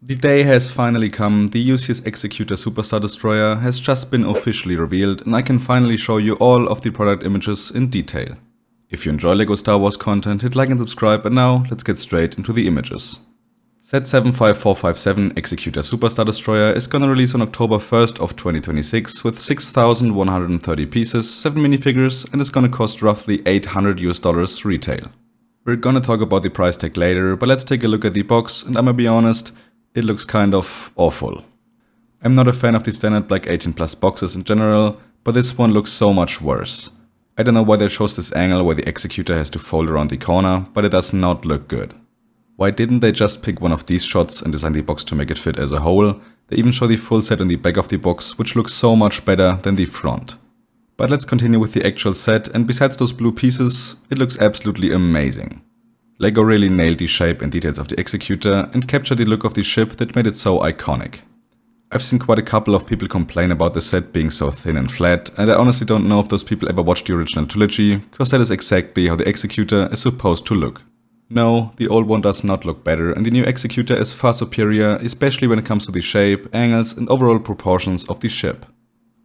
The day has finally come. The UCS Executor Superstar Destroyer has just been officially revealed, and I can finally show you all of the product images in detail. If you enjoy LEGO Star Wars content, hit like and subscribe, and now let's get straight into the images. Set 75457 Executor Superstar Destroyer is gonna release on October 1st of 2026 with 6,130 pieces, 7 minifigures, and is gonna cost roughly $800 retail. We're gonna talk about the price tag later, but let's take a look at the box, and I'ma be honest, it looks kind of awful. I'm not a fan of the standard Black 18 Plus boxes in general, but this one looks so much worse. I don't know why they chose this angle where the Executor has to fold around the corner, but it does not look good. Why didn't they just pick one of these shots and design the box to make it fit as a whole? They even show the full set on the back of the box, which looks so much better than the front. But let's continue with the actual set, and besides those blue pieces, it looks absolutely amazing. LEGO really nailed the shape and details of the Executor and captured the look of the ship that made it so iconic. I've seen quite a couple of people complain about the set being so thin and flat, and I honestly don't know if those people ever watched the original trilogy, cause that is exactly how the Executor is supposed to look. No, the old one does not look better, and the new Executor is far superior, especially when it comes to the shape, angles and overall proportions of the ship.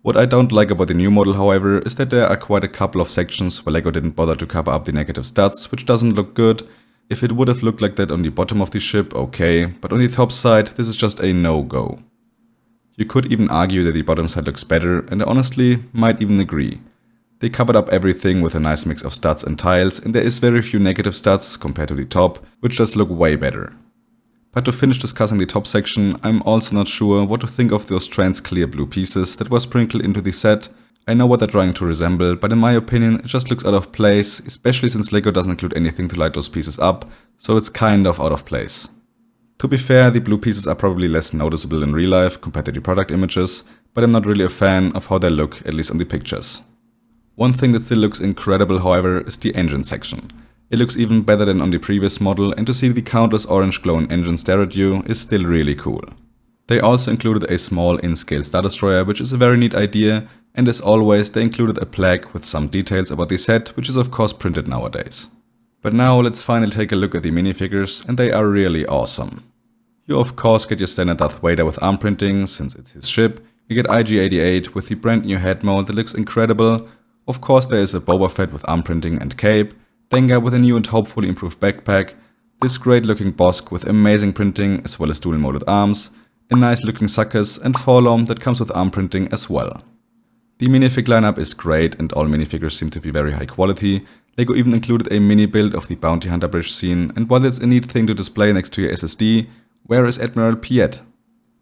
What I don't like about the new model, however, is that there are quite a couple of sections where LEGO didn't bother to cover up the negative studs, which doesn't look good. If it would have looked like that on the bottom of the ship, okay, but on the top side, this is just a no-go. You could even argue that the bottom side looks better, and I honestly might even agree. They covered up everything with a nice mix of studs and tiles, and there is very few negative studs compared to the top, which does look way better. But to finish discussing the top section, I'm also not sure what to think of those trans clear blue pieces that were sprinkled into the set. I know what they're trying to resemble, but in my opinion it just looks out of place, especially since LEGO doesn't include anything to light those pieces up, so it's kind of out of place. To be fair, the blue pieces are probably less noticeable in real life compared to the product images, but I'm not really a fan of how they look, at least on the pictures. One thing that still looks incredible, however, is the engine section. It looks even better than on the previous model, and to see the countless orange glowing engines stare at you is still really cool. They also included a small in-scale Star Destroyer, which is a very neat idea, and as always they included a plaque with some details about the set, which is of course printed nowadays. But now let's finally take a look at the minifigures, and they are really awesome. You of course get your standard Darth Vader with arm printing, since it's his ship. You get IG-88 with the brand new head mold that looks incredible. Of course there is a Boba Fett with arm printing and cape, Dengar with a new and hopefully improved backpack, this great looking Bosk with amazing printing as well as dual molded arms, a nice looking Suckers and Forlorn that comes with arm printing as well. The minifig lineup is great and all minifigures seem to be very high quality. LEGO even included a mini build of the Bounty Hunter bridge scene, and while it's a neat thing to display next to your SSD, where is Admiral Piet?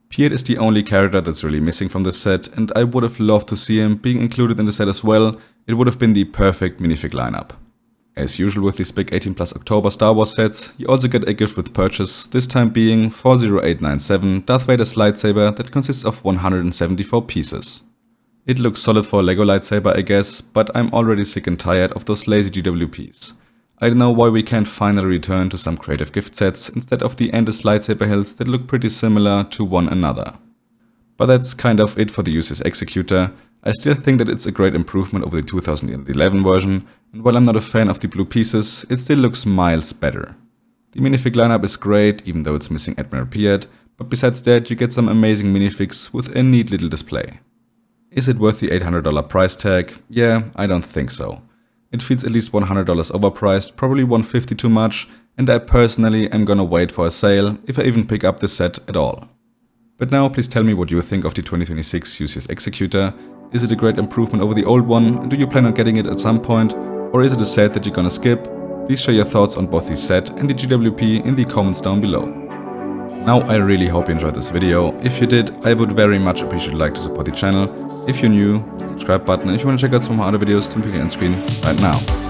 Piet is the only character that's really missing from this set, and I would have loved to see him being included in the set as well. It would have been the perfect minifig lineup. As usual with these big 18 plus October Star Wars sets, you also get a gift with purchase, this time being 40897 Darth Vader's lightsaber that consists of 174 pieces. It looks solid for a LEGO lightsaber I guess, but I'm already sick and tired of those lazy GWPs. I don't know why we can't finally return to some creative gift sets instead of the endless lightsaber hills that look pretty similar to one another. But that's kind of it for the UCS Executor. I still think that it's a great improvement over the 2011 version, and while I'm not a fan of the blue pieces, it still looks miles better. The minifig lineup is great, even though it's missing Admiral Piet, but besides that you get some amazing minifigs with a neat little display. Is it worth the $800 price tag? Yeah, I don't think so. It feels at least $100 overpriced, probably $150 too much, and I personally am gonna wait for a sale, if I even pick up this set at all. But now please tell me what you think of the 2026 UCS Executor. Is it a great improvement over the old one, and do you plan on getting it at some point, or is it a set that you're gonna skip? Please share your thoughts on both the set and the GWP in the comments down below. Now I really hope you enjoyed this video. If you did, I would very much appreciate a like to support the channel. If you're new, subscribe button, and if you want to check out some more other videos, then click on the end screen right now.